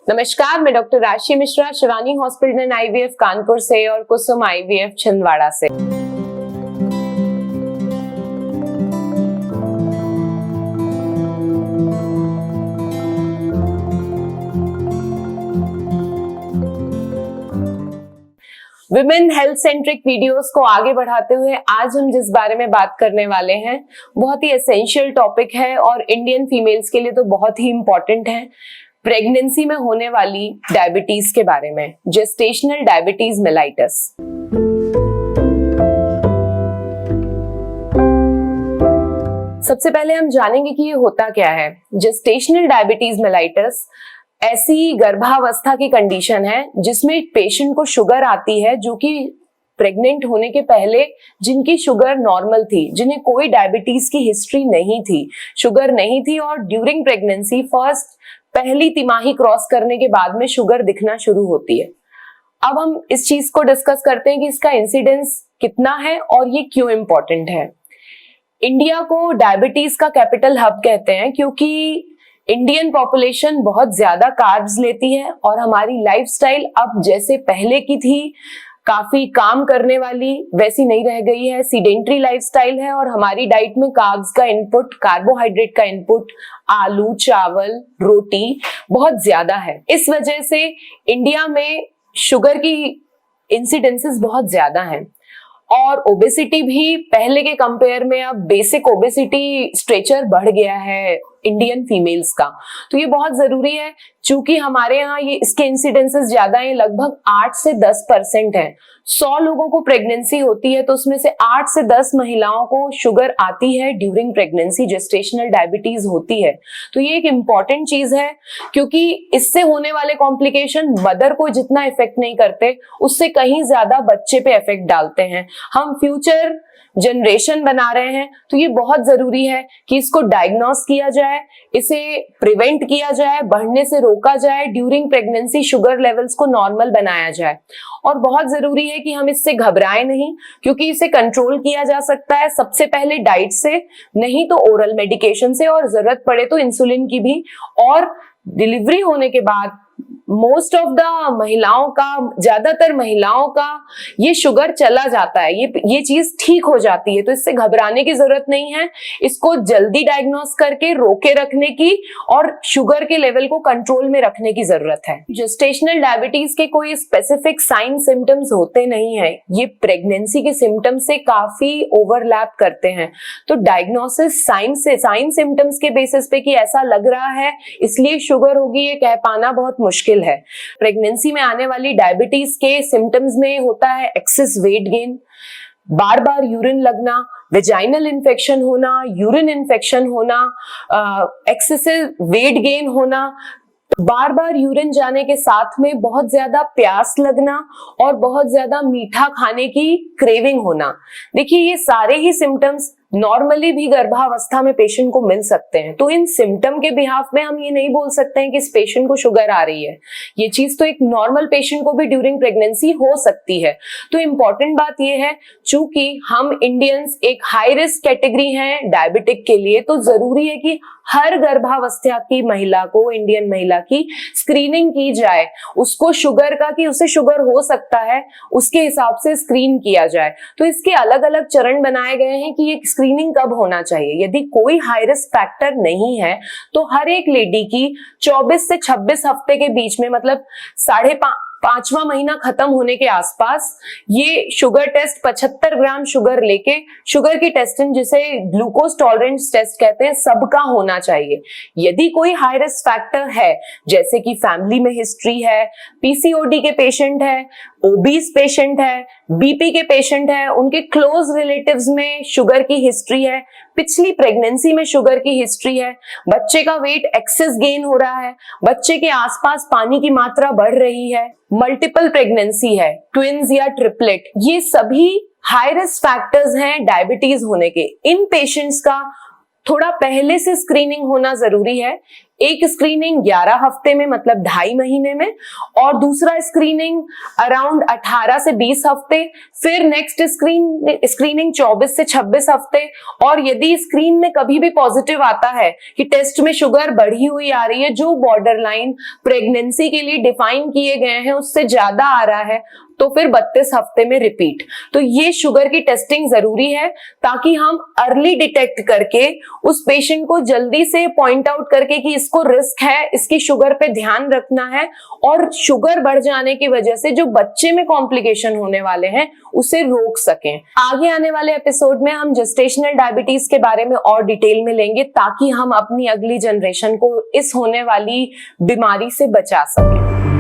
नमस्कार, मैं डॉक्टर राशि Mishra Shivani hospital and IVF Kanpur से और कुसुम आईवीएफ छिंदवाड़ा से। विमेन हेल्थ सेंट्रिक वीडियोस को आगे बढ़ाते हुए आज हम जिस बारे में बात करने वाले हैं बहुत ही एसेंशियल टॉपिक है और इंडियन फीमेल्स के लिए तो बहुत ही इंपॉर्टेंट है। प्रेगनेंसी में होने वाली डायबिटीज के बारे में, जेस्टेशनल डायबिटीज मेलाइटस। सबसे पहले हम जानेंगे कि ये होता क्या है। जेस्टेशनल डायबिटीज मेलाइटस ऐसी गर्भावस्था की कंडीशन है जिसमें पेशेंट को शुगर आती है, जो कि प्रेग्नेंट होने के पहले जिनकी शुगर नॉर्मल थी, जिन्हें कोई डायबिटीज की हिस्ट्री नहीं थी, शुगर नहीं थी, और ड्यूरिंग प्रेगनेंसी फर्स्ट पहली तिमाही क्रॉस करने के बाद में शुगर दिखना शुरू होती है। अब हम इस चीज को डिस्कस करते हैं कि इसका इंसिडेंस कितना है और ये क्यों इंपॉर्टेंट है। इंडिया को डायबिटीज का कैपिटल हब कहते हैं क्योंकि इंडियन पॉपुलेशन बहुत ज्यादा कार्ब्स लेती है और हमारी लाइफस्टाइल अब जैसे पहले की थी, काफी काम करने वाली, वैसी नहीं रह गई है। सीडेंट्री लाइफस्टाइल है और हमारी डाइट में कार्ब्स का इनपुट, कार्बोहाइड्रेट का इनपुट, आलू, चावल, रोटी बहुत ज्यादा है। इस वजह से इंडिया में शुगर की इंसिडेंसेस बहुत ज्यादा हैं और ओबेसिटी भी पहले के कंपेयर में अब बेसिक ओबेसिटी स्ट्रेचर बढ़ गया है इंडियन फीमेल्स का। तो ये बहुत जरूरी है क्योंकि हमारे यहाँ ये इसके इंसिडेंसेस ज्यादा हैं, लगभग 8 से 10% है। 100 लोगों को प्रेगनेंसी होती है तो उसमें से 8 से 10 महिलाओं को शुगर आती है ड्यूरिंग प्रेगनेंसी, जेस्टेशनल डायबिटीज होती है। तो ये एक इम्पॉर्टेंट चीज है क्योंकि इससे होने वाले कॉम्प्लिकेशन मदर को जितना इफेक्ट नहीं करते, उससे कहीं ज्यादा बच्चे पे इफेक्ट डालते हैं। हम फ्यूचर जनरेशन बना रहे हैं तो ये बहुत जरूरी है कि इसको डायग्नोस किया जाए, इसे प्रिवेंट किया जाए, बढ़ने से रोका जाए, ड्यूरिंग प्रेगनेंसी शुगर लेवल्स को नॉर्मल बनाया जाए। और बहुत जरूरी है कि हम इससे घबराएं नहीं क्योंकि इसे कंट्रोल किया जा सकता है सबसे पहले डाइट से, नहीं तो ओरल मेडिकेशन से, और जरूरत पड़े तो इंसुलिन की भी। और डिलीवरी होने के बाद मोस्ट ऑफ द महिलाओं का, ज्यादातर महिलाओं का ये शुगर चला जाता है, ये चीज ठीक हो जाती है। तो इससे घबराने की जरूरत नहीं है, इसको जल्दी डायग्नोस करके रोके रखने की और शुगर के लेवल को कंट्रोल में रखने की जरूरत है। जेस्टेशनल डायबिटीज के कोई स्पेसिफिक साइन सिम्टम्स होते नहीं है, ये प्रेगनेंसी के सिम्टम्स से काफी ओवरलैप करते हैं। तो डायग्नोसिस साइन सिम्टम्स के बेसिस पे कि ऐसा लग रहा है इसलिए शुगर होगी, ये कह पाना बहुत मुश्किल है। प्रेगनेंसी में आने वाली डायबिटीज के सिम्टम्स में होता है एक्सेस वेट गेन, बार बार यूरिन लगना, वेजाइनल इन्फेक्शन होना, यूरिन इन्फेक्शन होना, एक्सेसिव वेट गेन होना, बार बार यूरिन जाने के साथ में बहुत ज्यादा प्यास लगना और बहुत ज्यादा मीठा खाने की क्रेविंग होना। देखिए, ये सारे ही सिम्टम्स नॉर्मली भी गर्भावस्था में पेशेंट को मिल सकते हैं। तो इन सिम्टम के बिहाफ में हम ये नहीं बोल सकते हैं कि इस पेशेंट को शुगर आ रही है। ये चीज तो एक नॉर्मल पेशेंट को भी ड्यूरिंग प्रेगनेंसी हो सकती है। तो इम्पॉर्टेंट बात ये है, चूंकि हम इंडियंस एक हाई रिस्क कैटेगरी हैं डायबिटिक के लिए, तो जरूरी है कि हर गर्भावस्था की महिला को, इंडियन महिला की स्क्रीनिंग की जाए। उसको शुगर का, कि उसे शुगर हो सकता है, उसके हिसाब से स्क्रीन किया जाए। तो इसके अलग अलग चरण बनाए गए हैं कि ये स्क्रीनिंग कब होना चाहिए। यदि कोई हाई रिस्क फैक्टर नहीं है तो हर एक लेडी की 24 से 26 हफ्ते के बीच में, मतलब 5वां महीना खत्म होने के आसपास, ये शुगर टेस्ट 75 ग्राम शुगर लेके, शुगर की टेस्टिंग जिसे ग्लूकोज टॉलरेंस टेस्ट कहते हैं, सबका होना चाहिए। यदि कोई हाई रिस्क फैक्टर है, जैसे कि फैमिली में हिस्ट्री है, पीसीओडी के पेशेंट है, ओबीस पेशेंट है, बीपी के पेशेंट है, उनके क्लोज रिलेटिव्स में शुगर की हिस्ट्री है, पिछली प्रेगनेंसी में शुगर की हिस्ट्री है, बच्चे का वेट एक्सेस गेन हो रहा है, बच्चे के आसपास पानी की मात्रा बढ़ रही है, मल्टीपल प्रेगनेंसी है, ट्विंस या ट्रिपलेट, ये सभी हाई रिस्क फैक्टर्स हैं डायबिटीज होने के। इन पेशेंट्स का थोड़ा पहले से स्क्रीनिंग होना जरूरी है। एक स्क्रीनिंग 11 हफ्ते में मतलब 2.5 महीने में, और दूसरा स्क्रीनिंग अराउंड 18 से 20 हफ्ते, फिर नेक्स्ट स्क्रीनिंग 24 से 26 हफ्ते। और यदि स्क्रीन में कभी भी पॉजिटिव आता है कि टेस्ट में शुगर बढ़ी हुई आ रही है, जो बॉर्डरलाइन प्रेगनेंसी के लिए डिफाइन किए गए हैं उससे ज्यादा आ रहा है, तो फिर 32 हफ्ते में रिपीट। तो ये शुगर की टेस्टिंग जरूरी है ताकि हम अर्ली डिटेक्ट करके उस पेशेंट को जल्दी से पॉइंट आउट करके कि इसको रिस्क है, इसकी शुगर पे ध्यान रखना है, और शुगर बढ़ जाने की वजह से जो बच्चे में कॉम्प्लिकेशन होने वाले हैं उसे रोक सकें। आगे आने वाले एपिसोड में हम जेस्टेशनल डायबिटीज के बारे में और डिटेल में लेंगे ताकि हम अपनी अगली जनरेशन को इस होने वाली बीमारी से बचा सकें।